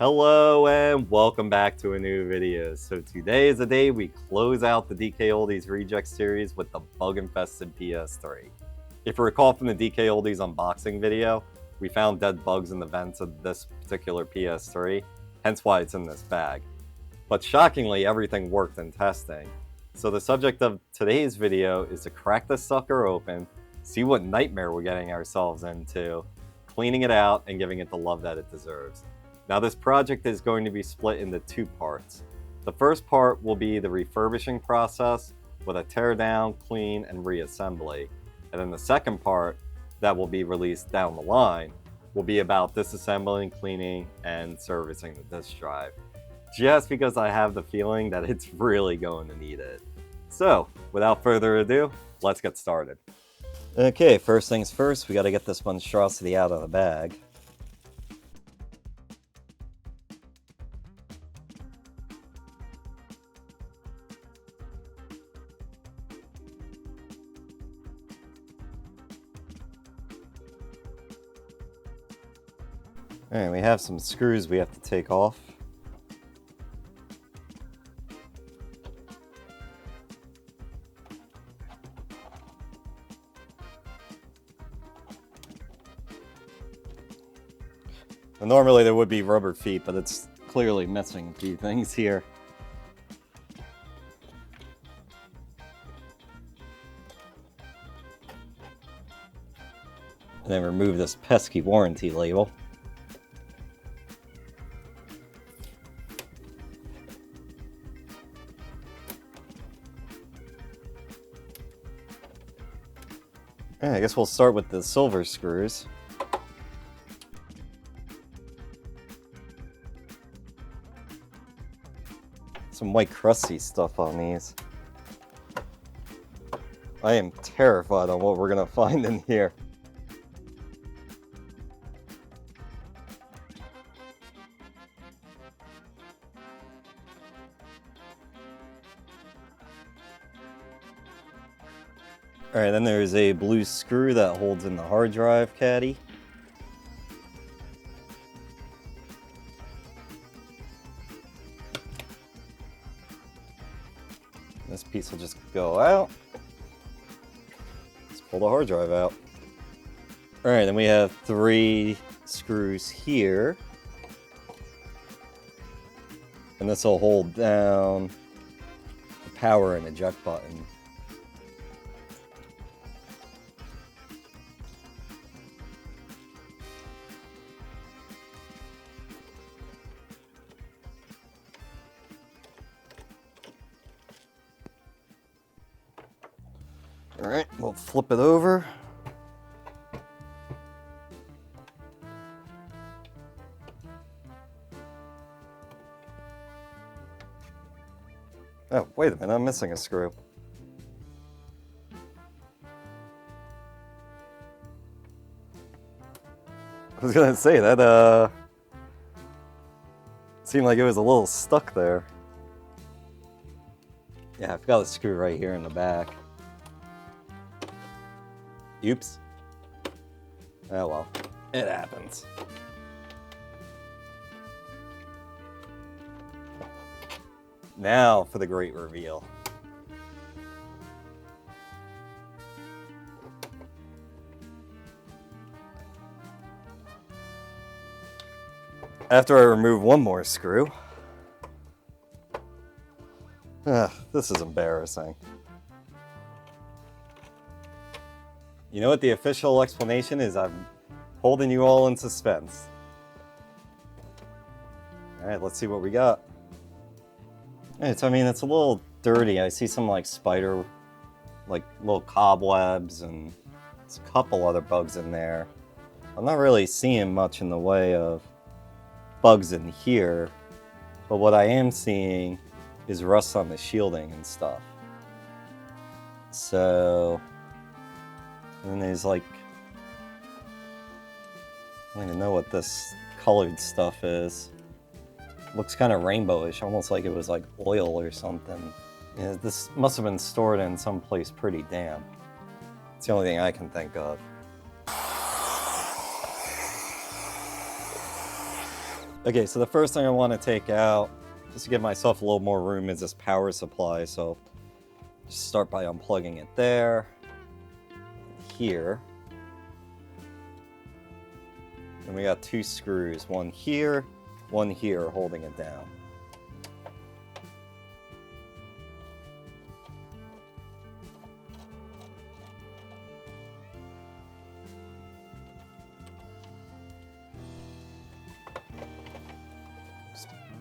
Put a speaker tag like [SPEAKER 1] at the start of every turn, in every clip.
[SPEAKER 1] Hello and welcome back to a new video. So today is the day we close out the DKOldies Reject series with the bug-infested PS3. If you recall from the DKOldies unboxing video, we found dead bugs in the vents of this particular PS3, hence why it's in this bag. But shockingly, everything worked in testing. So the subject of today's video is to crack this sucker open, see what nightmare we're getting ourselves into, cleaning it out, and giving it the love that it deserves. Now this project is going to be split into two parts. The first part will be the refurbishing process with a tear down, clean, and reassembly. And then the second part that will be released down the line will be about disassembling, cleaning, and servicing the disk drive. Just because I have the feeling that it's really going to need it. So, without further ado, let's get started. Okay, first things first, we got to get this monstrosity out of the bag. Alright, we have some screws we have to take off. And normally there would be rubber feet, but it's clearly missing a few things here. And then remove this pesky warranty label. I guess we'll start with the silver screws. Some white crusty stuff on these. I am terrified on what we're gonna find in here. Alright, then there's a blue screw that holds in the hard drive caddy. This piece will just go out. Let's pull the hard drive out. Alright, then we have 3 screws here. And this will hold down the power and eject button. Alright, we'll flip it over. Oh, wait a minute, I'm missing a screw. I was gonna say, that seemed like it was a little stuck there. Yeah, I've got a screw right here in the back. Oops. Oh well, it happens. Now for the great reveal. After I remove one more screw. This is embarrassing. You know what the official explanation is? I'm holding you all in suspense. Alright, let's see what we got. Alright, so I mean, it's a little dirty. I see some like spider, like little cobwebs, and there's a couple other bugs in there. I'm not really seeing much in the way of bugs in here, but what I am seeing is rust on the shielding and stuff. So... and then there's like, I don't even know what this colored stuff is. Looks kind of rainbowish, almost like it was like oil or something. Yeah, this must have been stored in some place pretty damp. It's the only thing I can think of. Okay, so the first thing I want to take out, just to give myself a little more room, is this power supply. So just start by unplugging it there, here. And we got 2 screws, one here, holding it down.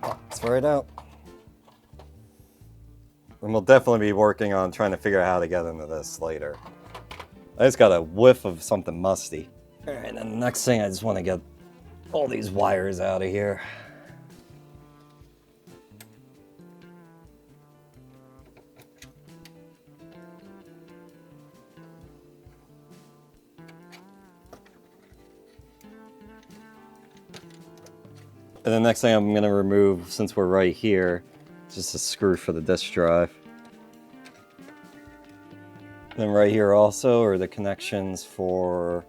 [SPEAKER 1] Pops right out. And we'll definitely be working on trying to figure out how to get into this later. I just got a whiff of something musty. Alright, and then the next thing, I just want to get all these wires out of here. And the next thing I'm going to remove, since we're right here, is just a screw for the disk drive. Then right here also are the connections for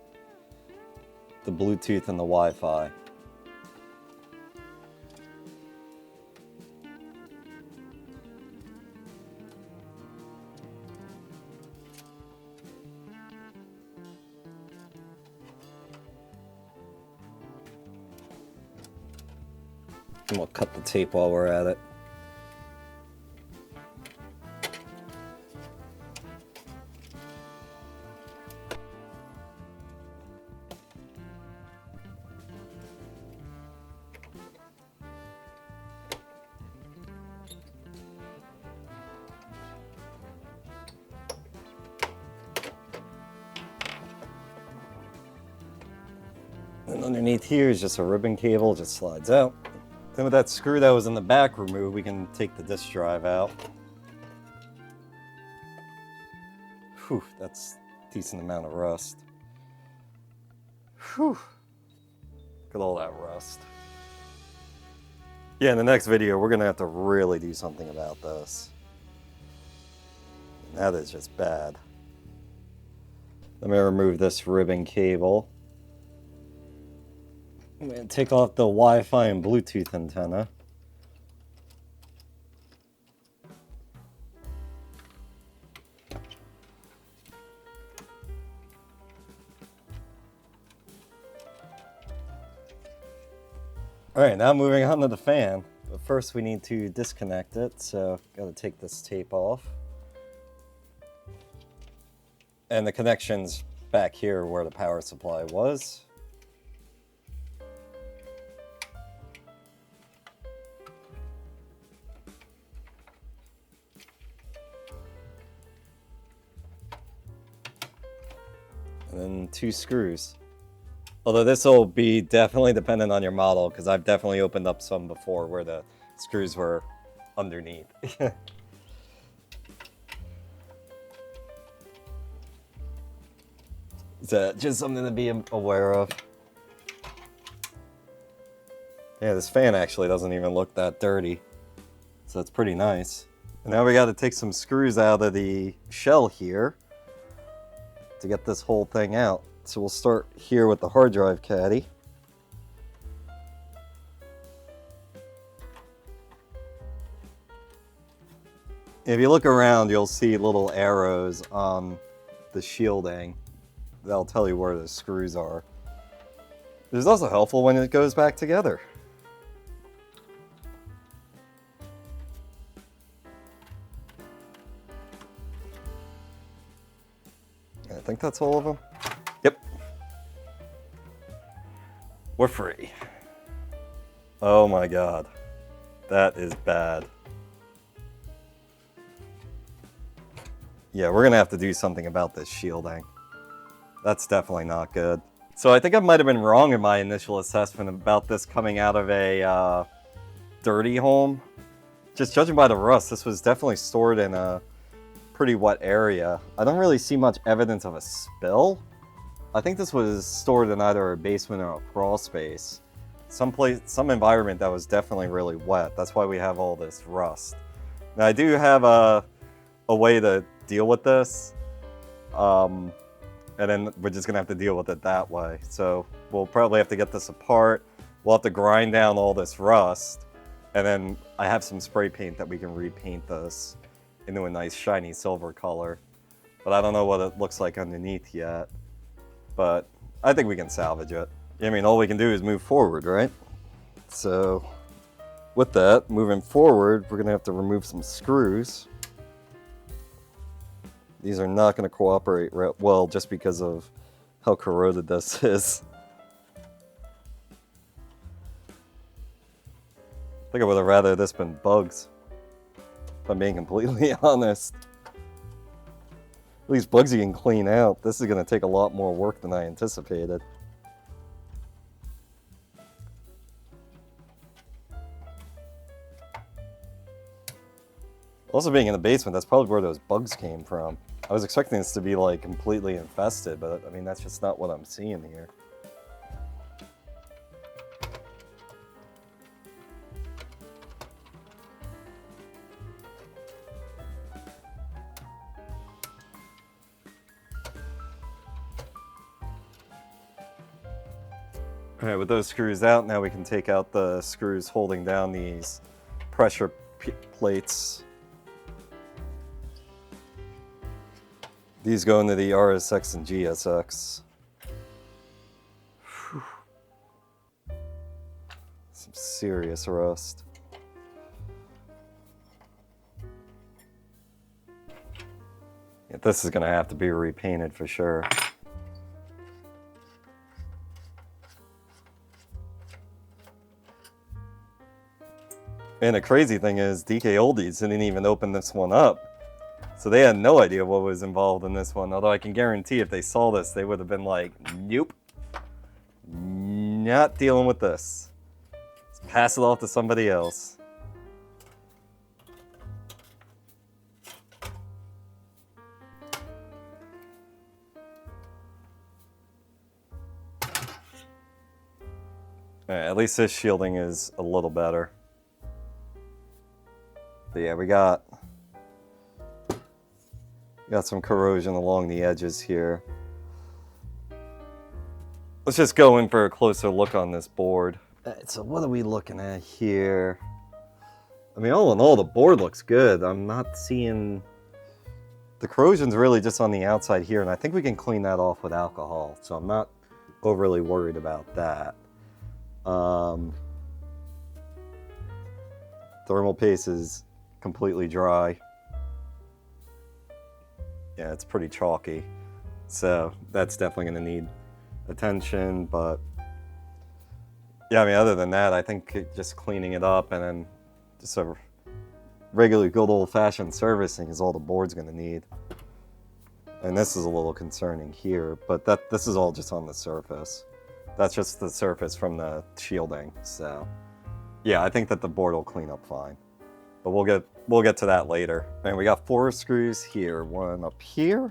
[SPEAKER 1] the Bluetooth and the Wi-Fi. And we'll cut the tape while we're at it. And underneath here is just a ribbon cable, just slides out. Then with that screw that was in the back removed, we can take the disk drive out. Whew, that's a decent amount of rust. Whew. Look at all that rust. Yeah, in the next video, we're gonna have to really do something about this. That is just bad. Let me remove this ribbon cable. I'm going to take off the Wi-Fi and Bluetooth antenna. Alright, now moving on to the fan. But first we need to disconnect it, so got to take this tape off. And the connection's back here where the power supply was. And then 2 screws. Although this will be definitely dependent on your model, because I've definitely opened up some before where the screws were underneath. So just something to be aware of. Yeah, this fan actually doesn't even look that dirty. So that's pretty nice. And now we got to take some screws out of the shell here to get this whole thing out. So we'll start here with the hard drive caddy. If you look around, you'll see little arrows on the shielding. That'll tell you where the screws are. This is also helpful when it goes back together. I think that's all of them. Yep. We're free. Oh my god. That is bad. Yeah, we're gonna have to do something about this shielding. That's definitely not good. So I think I might have been wrong in my initial assessment about this coming out of a dirty home. Just judging by the rust, this was definitely stored in a pretty wet area. I don't really see much evidence of a spill. I think this was stored in either a basement or a crawl space. Some environment that was definitely really wet. That's why we have all this rust. Now I do have a way to deal with this. And then we're just gonna have to deal with it that way. So we'll probably have to get this apart, we'll have to grind down all this rust, and then I have some spray paint that we can repaint this into a nice shiny silver color. But I don't know what it looks like underneath yet. But I think we can salvage it. I mean, all we can do is move forward, right? So with that, moving forward, we're gonna have to remove some screws. These are not gonna cooperate well just because of how corroded this is. I think I would have rather this been bugs, if I'm being completely honest. At least bugs you can clean out. This is gonna take a lot more work than I anticipated. Also, being in the basement, that's probably where those bugs came from. I was expecting this to be like completely infested, but I mean, that's just not what I'm seeing here. All right, with those screws out, now we can take out the screws holding down these pressure plates. These go into the RSX and GSX. Whew. Some serious rust. Yeah, this is gonna have to be repainted for sure. And the crazy thing is, DKOldies didn't even open this one up. So they had no idea what was involved in this one. Although I can guarantee if they saw this, they would have been like, nope. Not dealing with this. Let's pass it off to somebody else. Alright, at least this shielding is a little better. But yeah, we got some corrosion along the edges here. Let's just go in for a closer look on this board. Alright, so what are we looking at here? I mean, all in all, the board looks good. I'm not seeing... The corrosion's really just on the outside here, and I think we can clean that off with alcohol, so I'm not overly worried about that. Thermal paste is completely dry. Yeah, it's pretty chalky, so that's definitely going to need attention. But yeah, I mean, other than that, I think just cleaning it up and then just a regular good old-fashioned servicing is all the board's going to need. And this is a little concerning here, but this is all just on the surface. That's just the surface from the shielding. So yeah, I think that the board will clean up fine. But we'll get to that later. And we got 4 screws here. 1 up here.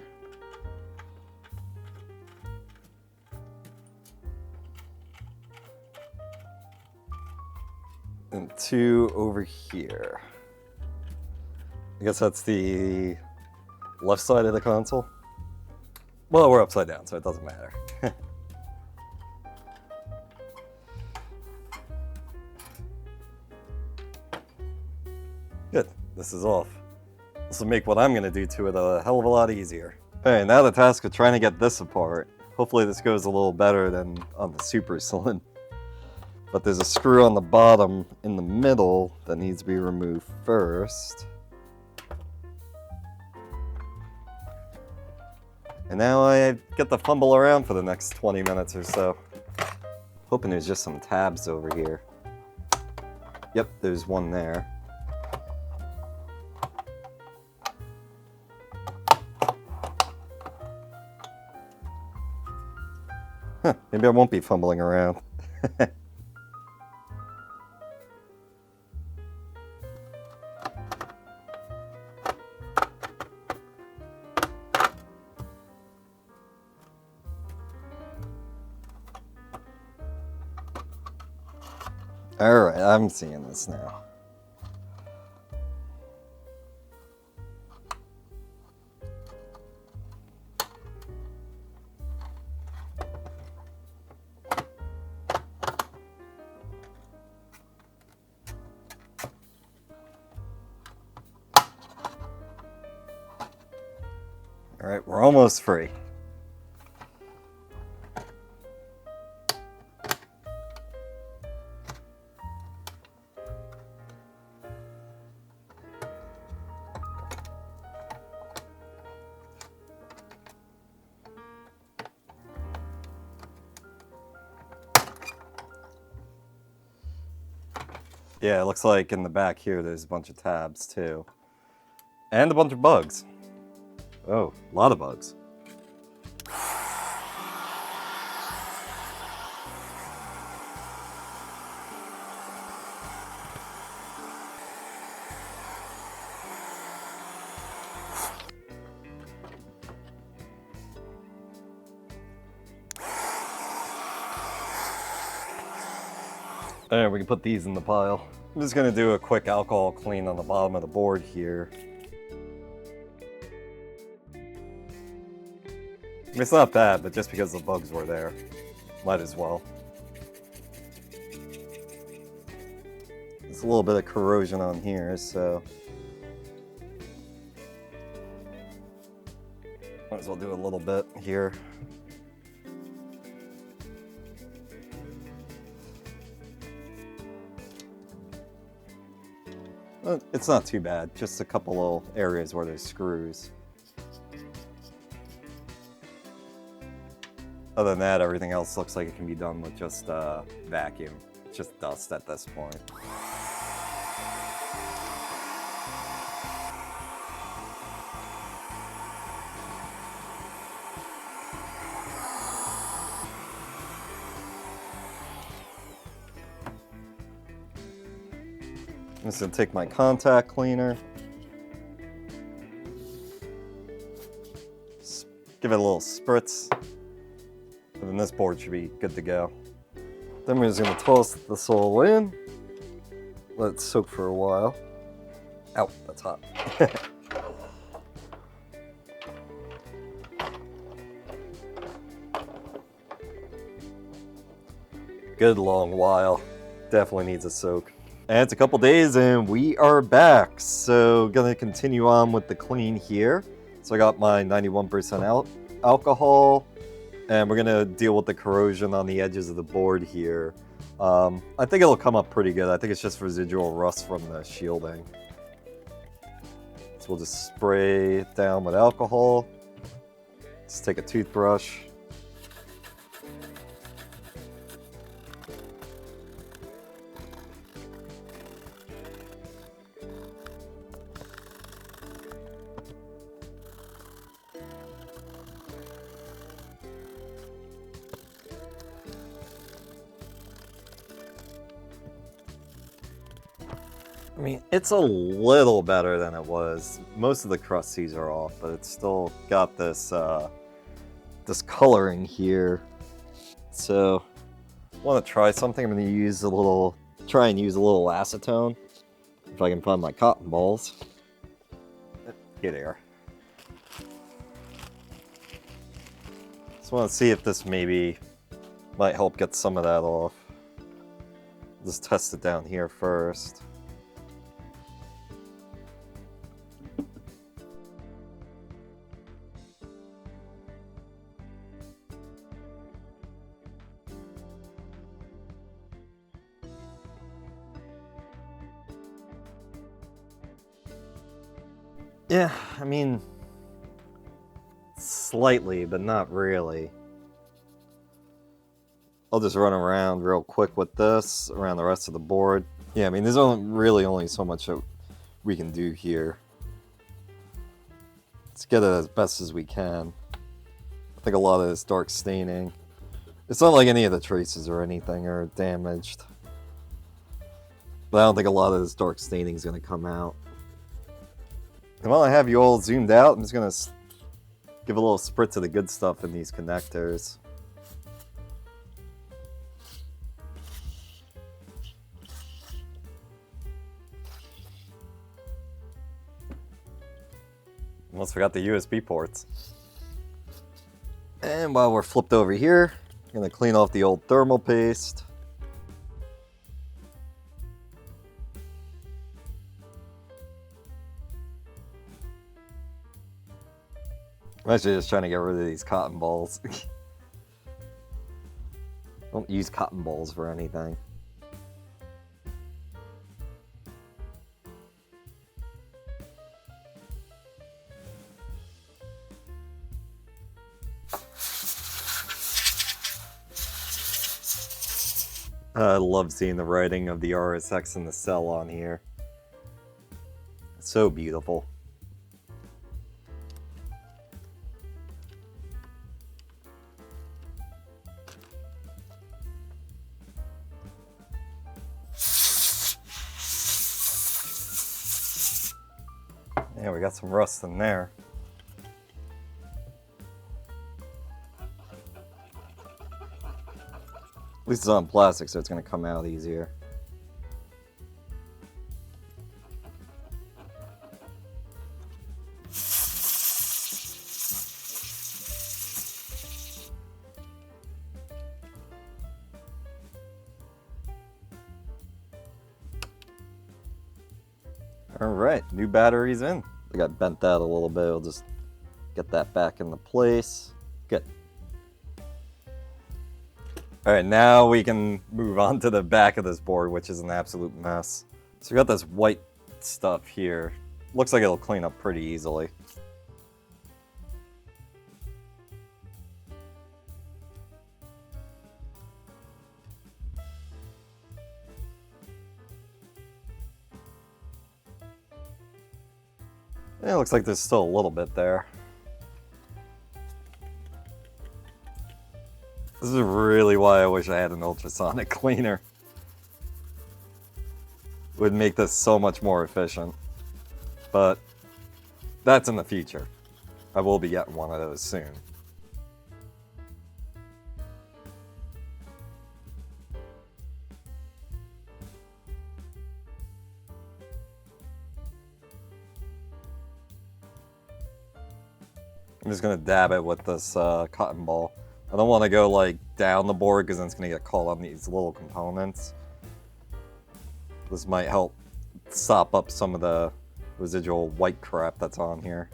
[SPEAKER 1] And 2 over here. I guess that's the left side of the console. Well, we're upside down, so it doesn't matter. Good, this is off. This will make what I'm gonna do to it a hell of a lot easier. Alright, now the task of trying to get this apart. Hopefully this goes a little better than on the Super Slim. But there's a screw on the bottom in the middle that needs to be removed first. And now I get to fumble around for the next 20 minutes or so. Hoping there's just some tabs over here. Yep, there's one there. Huh, maybe I won't be fumbling around. Alright, I'm seeing this now. Alright, we're almost free. Yeah, it looks like in the back here there's a bunch of tabs too. And a bunch of bugs. Oh, a lot of bugs. Alright, we can put these in the pile. I'm just gonna do a quick alcohol clean on the bottom of the board here. It's not bad, but just because the bugs were there, might as well. There's a little bit of corrosion on here, so might as well do a little bit here. It's not too bad, just a couple little areas where there's screws. Other than that, everything else looks like it can be done with just vacuum. It's just dust at this point. I'm just gonna take my contact cleaner, give it a little spritz, and then this board should be good to go. Then we're just gonna toss this all in, let it soak for a while. Ow, that's hot. Good long while, definitely needs a soak. And it's a couple days and we are back. So gonna continue on with the clean here. So I got my 91% alcohol and we're gonna deal with the corrosion on the edges of the board here. I think it'll come up pretty good. I think it's just residual rust from the shielding. So we'll just spray it down with alcohol. Just take a toothbrush. I mean, it's a little better than it was. Most of the crusties are off, but it's still got this this coloring here. So, I want to try something. I'm going to use try and use a little acetone, if I can find my cotton balls. Get here. Just want to see if this maybe might help get some of that off. Just test it down here first. Yeah, I mean, slightly, but not really. I'll just run around real quick with this, around the rest of the board. Yeah, I mean, there's really only so much that we can do here. Let's get it as best as we can. I think a lot of this dark staining. It's not like any of the traces or anything are damaged. But I don't think a lot of this dark staining is going to come out. And while I have you all zoomed out, I'm just going to give a little spritz of the good stuff in these connectors. Almost forgot the USB ports. And while we're flipped over here, I'm going to clean off the old thermal paste. I'm actually just trying to get rid of these cotton balls. Don't use cotton balls for anything. I love seeing the writing of the RSX in the cell on here. It's so beautiful. Yeah, we got some rust in there. At least it's on plastic, so it's going to come out easier. Alright, new batteries in. I got bent out a little bit, I'll just get that back into place. Good. Alright, now we can move on to the back of this board, which is an absolute mess. So we got this white stuff here. Looks like it'll clean up pretty easily. It looks like there's still a little bit there. This is really why I wish I had an ultrasonic cleaner. It would make this so much more efficient. But that's in the future. I will be getting one of those soon. I'm just gonna dab it with this cotton ball. I don't want to go like down the board because then it's gonna get caught on these little components. This might help sop up some of the residual white crap that's on here.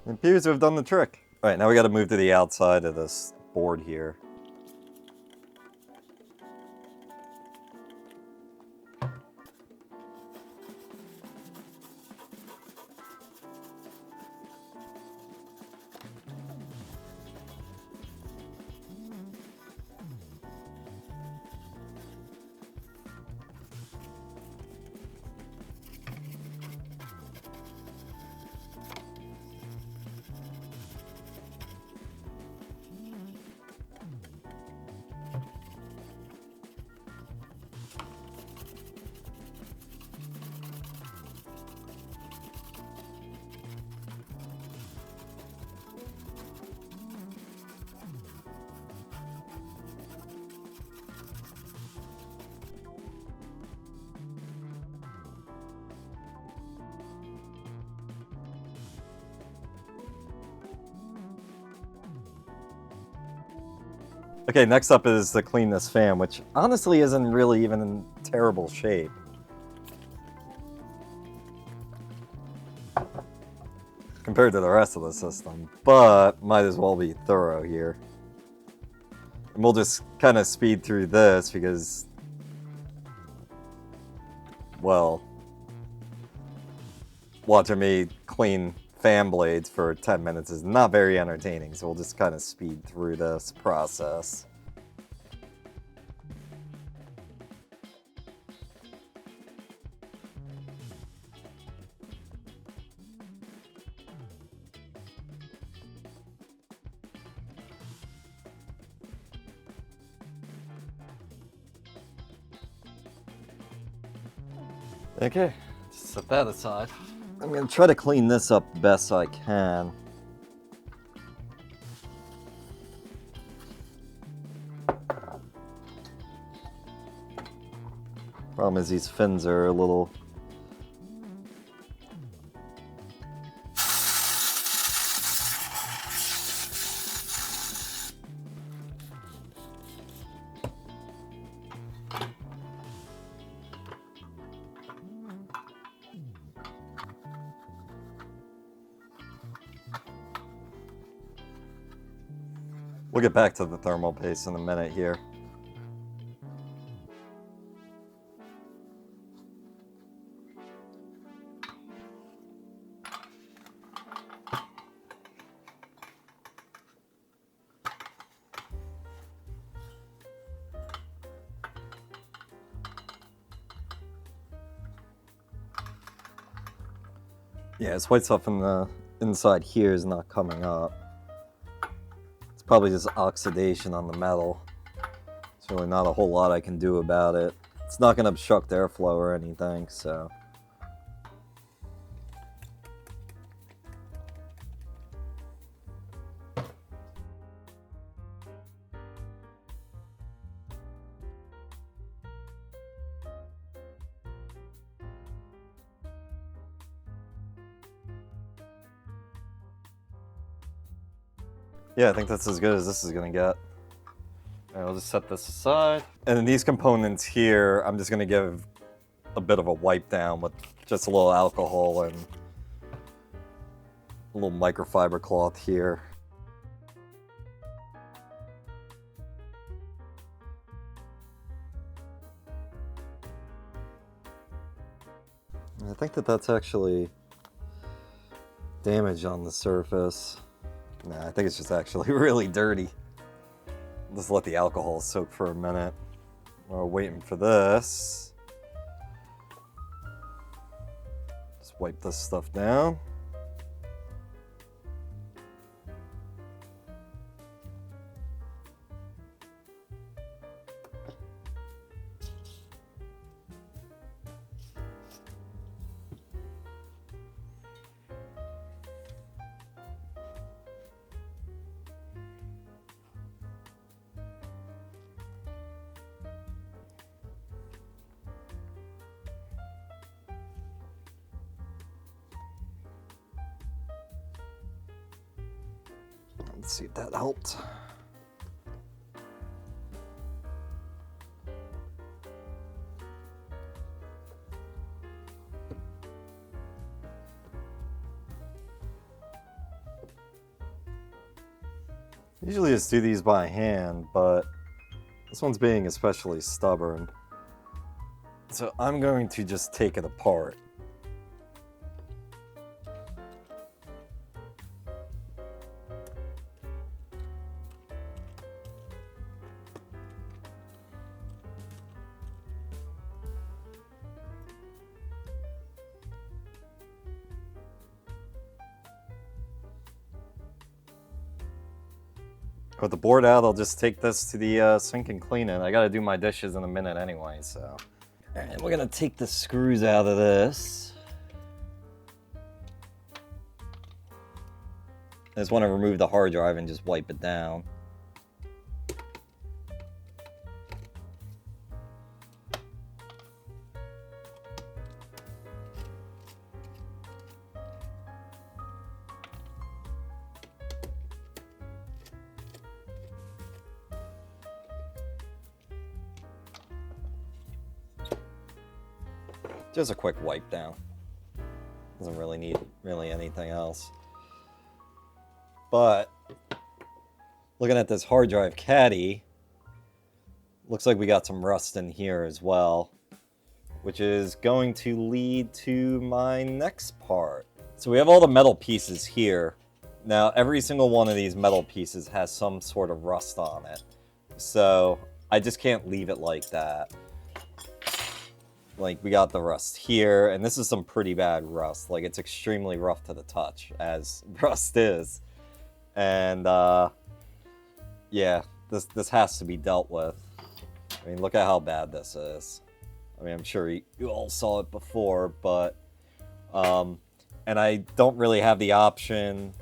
[SPEAKER 1] It appears to have done the trick. Alright, now we gotta move to the outside of this board here. Okay, next up is to clean this fan, which honestly isn't really even in terrible shape. Compared to the rest of the system, but might as well be thorough here. And we'll just kind of speed through this because, well, watching me clean fan blades for 10 minutes is not very entertaining, so we'll just kind of speed through this process. Okay, just set that aside. I'm going to try to clean this up the best I can. Problem is these fins are a little... We'll get back to the thermal paste in a minute here. Yeah, this white stuff in the inside here is not coming up. It's probably just oxidation on the metal. There's really not a whole lot I can do about it. It's not going to obstruct airflow or anything, so... Yeah, I think that's as good as this is going to get. Alright, I'll just set this aside. And then these components here, I'm just going to give a bit of a wipe down with just a little alcohol and a little microfiber cloth here. I think that that's actually damage on the surface. Nah, I think it's just actually really dirty. Just let the alcohol soak for a minute. While we're waiting for this, just wipe this stuff down. Let's see if that helped. Usually just do these by hand, but this one's being especially stubborn. So I'm going to just take it apart. With the board out, I'll just take this to the sink and clean it. I gotta do my dishes in a minute anyway, so. And we're gonna take the screws out of this. I just want to remove the hard drive and just wipe it down. Just a quick wipe down. Doesn't really need anything else. But looking at this hard drive caddy, looks like we got some rust in here as well, which is going to lead to my next part. So we have all the metal pieces here. Now every single one of these metal pieces has some sort of rust on it. So I just can't leave it like that. Like, we got the rust here, and this is some pretty bad rust. Like, it's extremely rough to the touch, as rust is. And, yeah, this has to be dealt with. I mean, look at how bad this is. I mean, I'm sure you all saw it before, but, and I don't really have the option,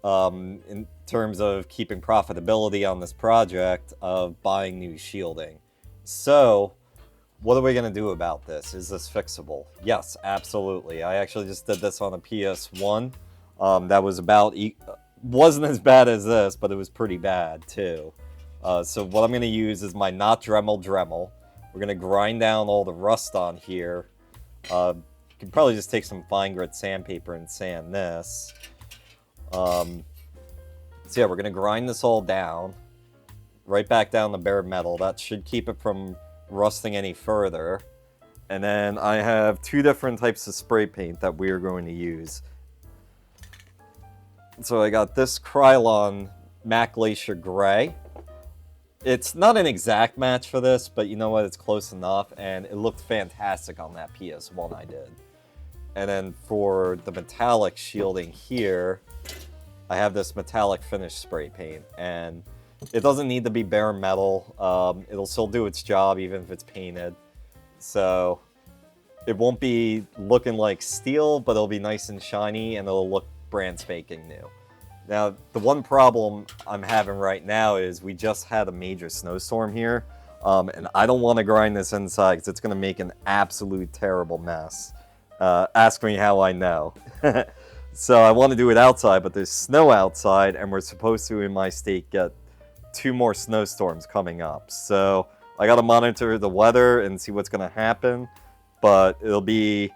[SPEAKER 1] in terms of keeping profitability on this project, of buying new shielding. So what are we going to do about this? Is this fixable? Yes, absolutely. I actually just did this on a PS1. That was wasn't as bad as this, but it was pretty bad too. So what I'm going to use is my not Dremel Dremel. We're going to grind down all the rust on here. You can probably just take some fine grit sandpaper and sand this. So yeah, we're gonna grind this all down, right back down to bare metal. That should keep it from rusting any further. And then I have two different types of spray paint that we are going to use. So I got this Krylon Matte Glacier Gray. It's not an exact match for this, but you know what, it's close enough, and it looked fantastic on that PS1 I did. And then for the metallic shielding here, I have this metallic finish spray paint, and it doesn't need to be bare metal. It'll still do its job even if it's painted. So it won't be looking like steel, but it'll be nice and shiny, and it'll look brand spanking new. Now, the one problem I'm having right now is we just had a major snowstorm here, and I don't want to grind this inside because it's going to make an absolute terrible mess. Ask me how I know. So I want to do it outside, but there's snow outside, and we're supposed to, in my state, get 2 more snowstorms coming up. So I got to monitor the weather and see what's going to happen, but it'll be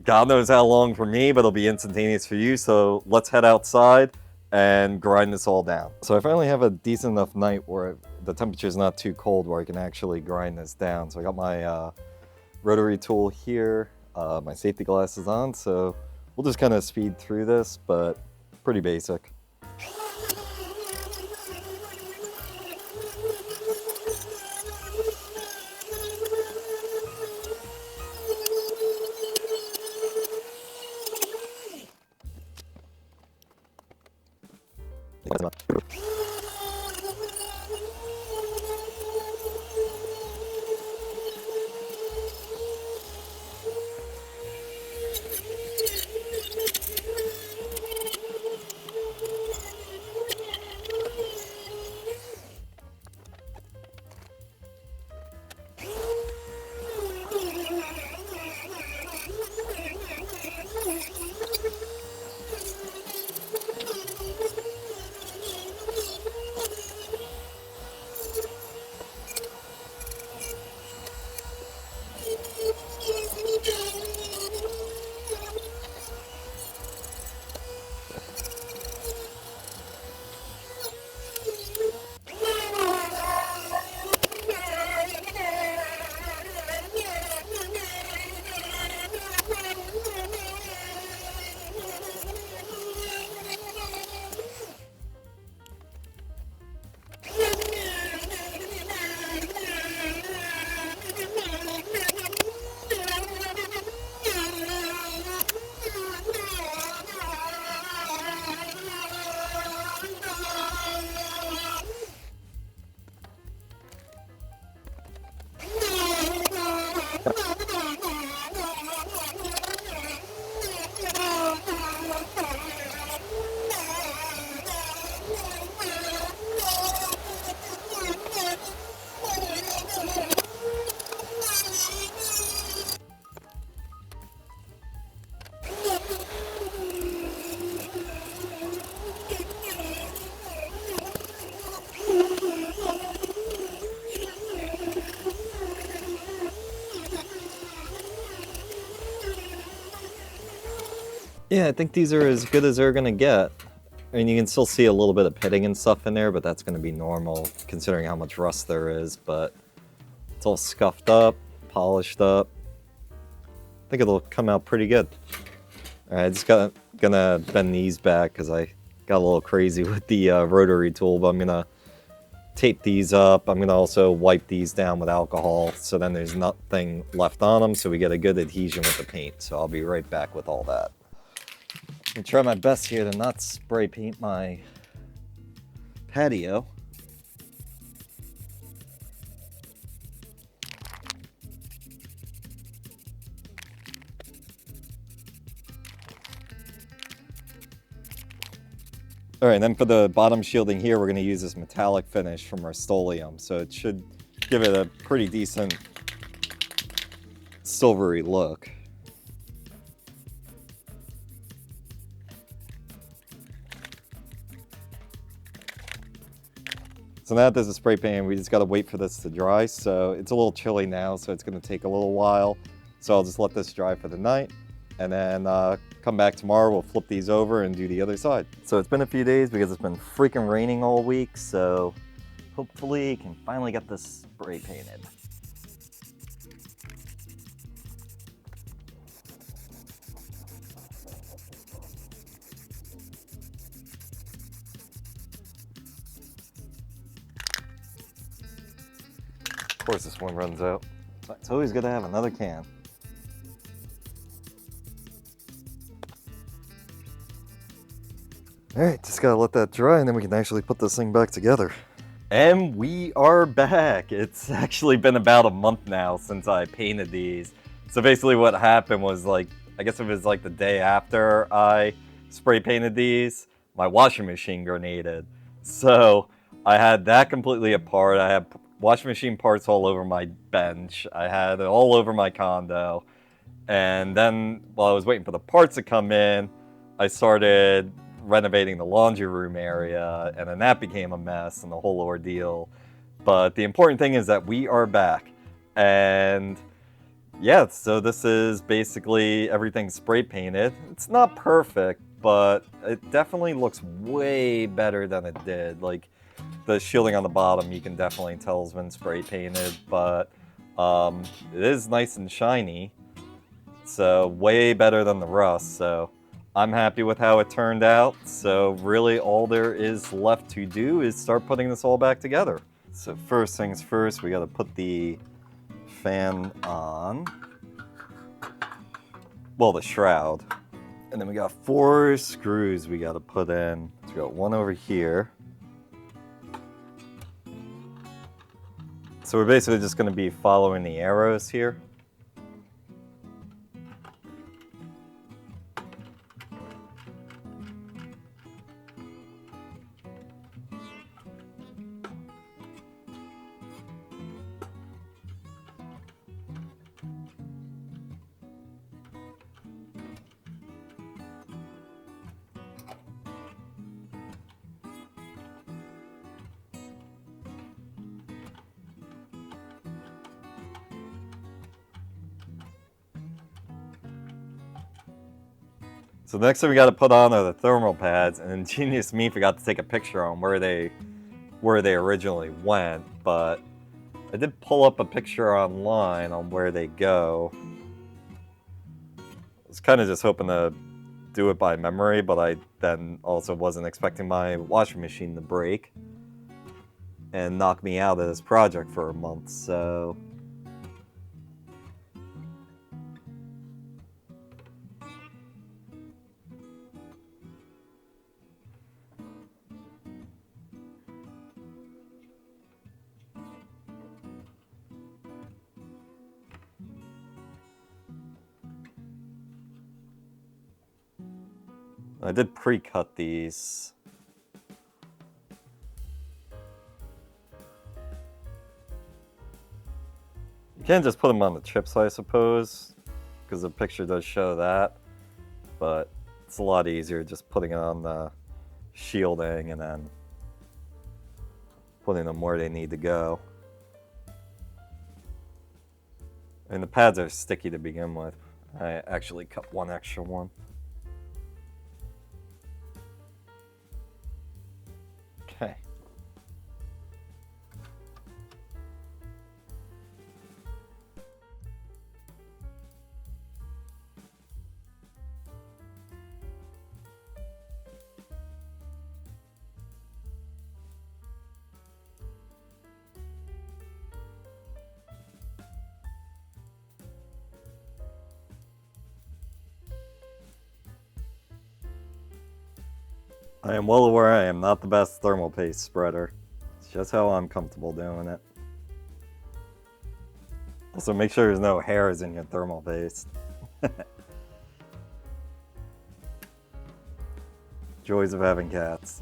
[SPEAKER 1] God knows how long for me, but it'll be instantaneous for you. So let's head outside and grind this all down. So I finally have a decent enough night where the temperature's not too cold where I can actually grind this down. So I got my rotary tool here, my safety glasses on. So we'll just kind of speed through this, but pretty basic. Yeah, I think these are as good as they're gonna get. I mean, you can still see a little bit of pitting and stuff in there, but that's gonna be normal considering how much rust there is, but it's all scuffed up, polished up. I think it'll come out pretty good. Alright, I just gonna bend these back because I got a little crazy with the rotary tool, but I'm gonna tape these up. I'm gonna also wipe these down with alcohol so then there's nothing left on them so we get a good adhesion with the paint. So I'll be right back with all that. I'm gonna try my best here to not spray paint my patio. Alright, and then for the bottom shielding here, we're going to use this metallic finish from Rust-Oleum. So it should give it a pretty decent silvery look. So now that there's a spray paint, we just got to wait for this to dry. So it's a little chilly now, so it's going to take a little while. So I'll just let this dry for the night and then come back tomorrow, we'll flip these over and do the other side. So it's been a few days because it's been freaking raining all week, so hopefully can finally get this spray painted. Of course this one runs out. It's always good to have another can. Alright, just gotta let that dry and then we can actually put this thing back together. And we are back! It's actually been about a month now since I painted these. So basically what happened was, like, I guess it was like the day after I spray painted these, my washing machine grenaded. So I had that completely apart. I had washing machine parts all over my bench. I had it all over my condo. And then while I was waiting for the parts to come in, I started renovating the laundry room area, and then that became a mess and the whole ordeal. But the important thing is that we are back. And yeah, so this is basically everything spray painted. It's not perfect, but it definitely looks way better than it did. Like, the shielding on the bottom, you can definitely tell has been spray painted, but it is nice and shiny. So way better than the rust, so I'm happy with how it turned out. So really all there is left to do is start putting this all back together. So first things first, we gotta put the fan on. Well, the shroud. And then we got 4 screws we gotta put in. So we got one over here. So we're basically just gonna be following the arrows here. So the next thing we got to put on are the thermal pads, and ingenious me forgot to take a picture on where they originally went, but I did pull up a picture online on where they go. I was kind of just hoping to do it by memory, but I then also wasn't expecting my washing machine to break and knock me out of this project for a month, so I did pre-cut these. You can't just put them on the chips, I suppose, because the picture does show that, but it's a lot easier just putting it on the shielding and then putting them where they need to go. And the pads are sticky to begin with. I actually cut one extra one. Okay. I am well aware I am not the best thermal paste spreader. It's just how I'm comfortable doing it. Also, make sure there's no hairs in your thermal paste. Joys of having cats.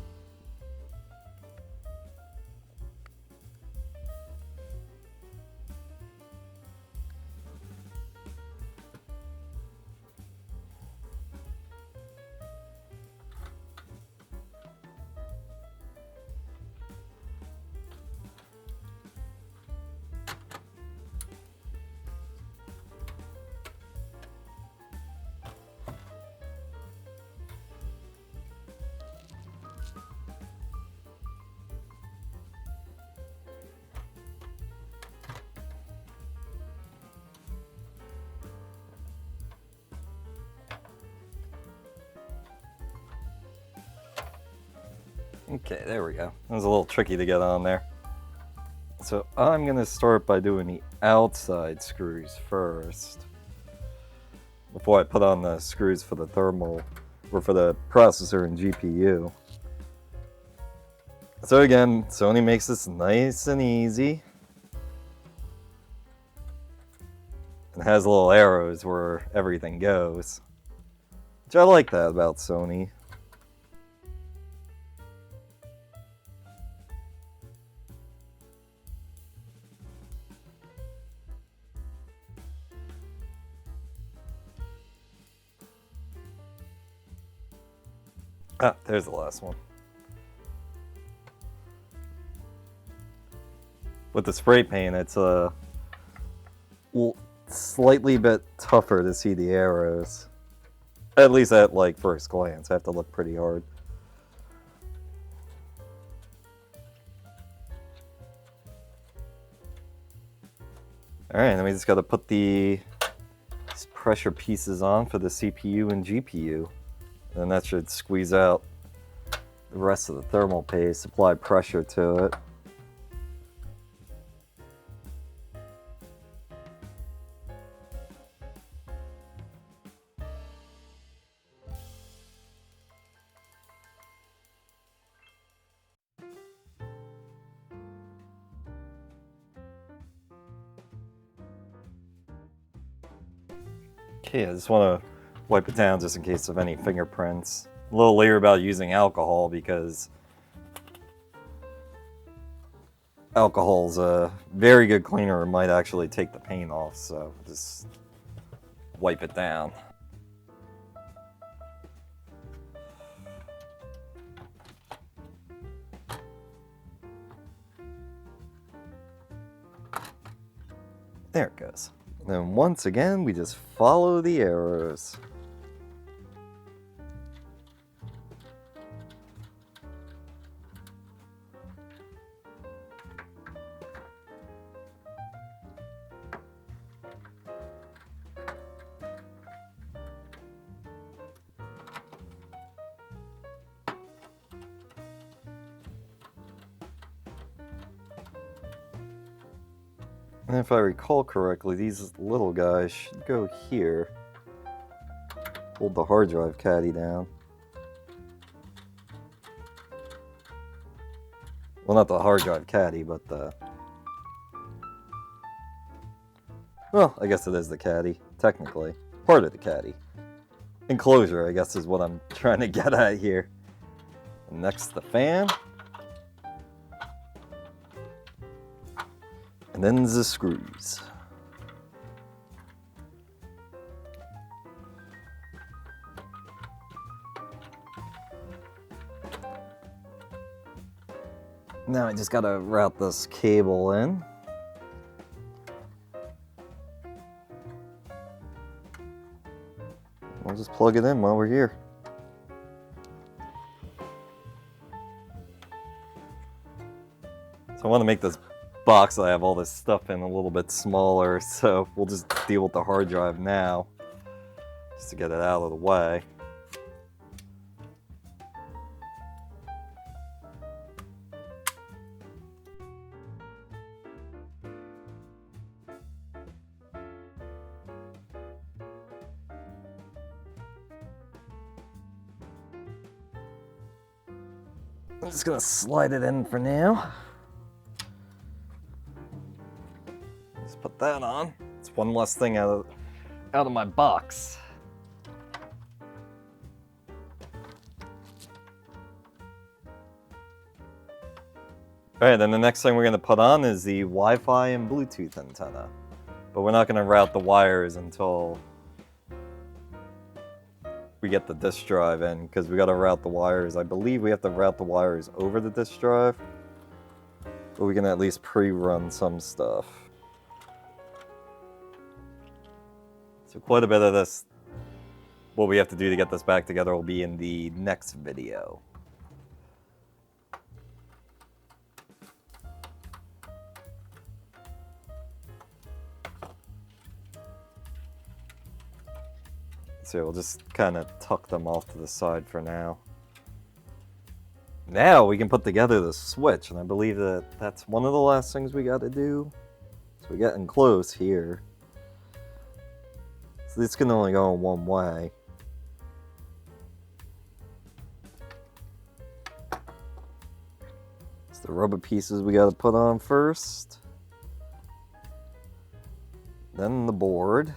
[SPEAKER 1] Okay, there we go. It was a little tricky to get on there. So I'm going to start by doing the outside screws first, before I put on the screws for the thermal, or for the processor and GPU. So again, Sony makes this nice and easy. It has little arrows where everything goes, which I like that about Sony. Ah, there's the last one. With the spray paint, it's a slightly bit tougher to see the arrows. At least at like first glance, I have to look pretty hard. Alright, then we just gotta put these pressure pieces on for the CPU and GPU. And that should squeeze out the rest of the thermal paste, apply pressure to it. Okay, I just want to wipe it down just in case of any fingerprints. A little leery about using alcohol because alcohol's a very good cleaner and might actually take the paint off, so just wipe it down. There it goes. Then once again, we just follow the arrows. And if I recall correctly, these little guys should go here. Hold the hard drive caddy down. Well, not the hard drive caddy, but the... Well, I guess it is the caddy, technically. Part of the caddy. Enclosure, I guess, is what I'm trying to get at here. And next, the fan. And then the screws. Now I just gotta route this cable in. We'll just plug it in while we're here. So I want to make this box that I have all this stuff in a little bit smaller, so we'll just deal with the hard drive now, just to get it out of the way. I'm just gonna slide it in for now. Just put that on. It's one less thing out of my box. Alright, then the next thing we're gonna put on is the Wi-Fi and Bluetooth antenna. But we're not gonna route the wires until we get the disk drive in, because we gotta route the wires. I believe we have to route the wires over the disk drive, but we can at least pre-run some stuff. So quite a bit of this, what we have to do to get this back together, will be in the next video. So we'll just kind of tuck them off to the side for now. Now we can put together the switch, and I believe that that's one of the last things we got to do. So we're getting close here. So this can only go in one way. It's the rubber pieces we got to put on first. Then the board.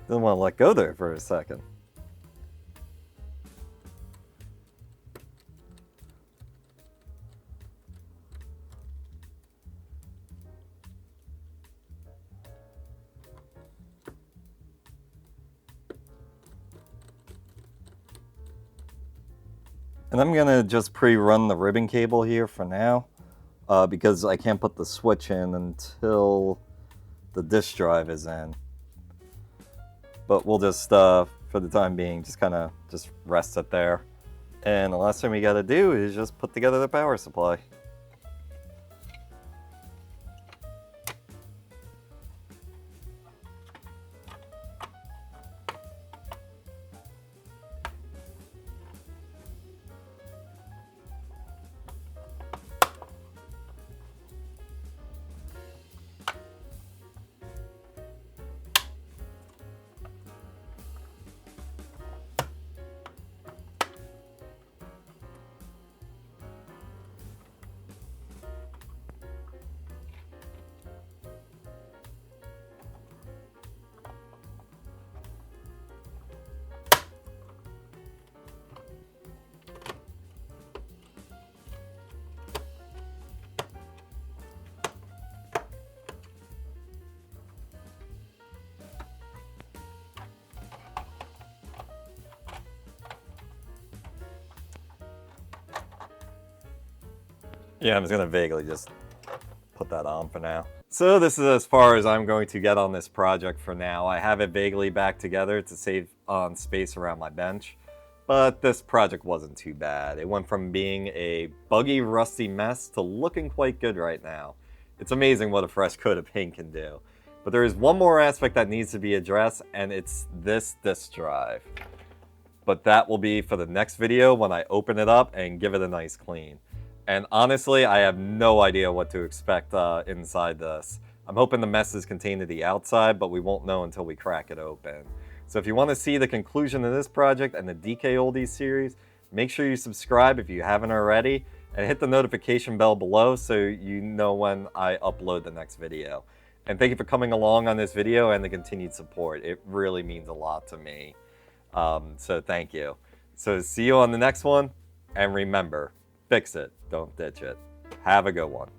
[SPEAKER 1] Didn't want to let go there for a second. And I'm gonna just pre-run the ribbon cable here for now, because I can't put the switch in until the disk drive is in. But we'll just, for the time being, just kind of just rest it there. And the last thing we gotta do is just put together the power supply. Yeah, I'm just gonna vaguely just put that on for now. So this is as far as I'm going to get on this project for now. I have it vaguely back together to save on space around my bench, but this project wasn't too bad. It went from being a buggy, rusty mess to looking quite good right now. It's amazing what a fresh coat of paint can do. But there is one more aspect that needs to be addressed, and it's this disk drive. But that will be for the next video when I open it up and give it a nice clean. And honestly, I have no idea what to expect inside this. I'm hoping the mess is contained to the outside, but we won't know until we crack it open. So if you want to see the conclusion of this project and the DKOldies series, make sure you subscribe if you haven't already, and hit the notification bell below so you know when I upload the next video. And thank you for coming along on this video and the continued support. It really means a lot to me. So thank you. So see you on the next one, and remember, fix it, don't ditch it. Have a good one.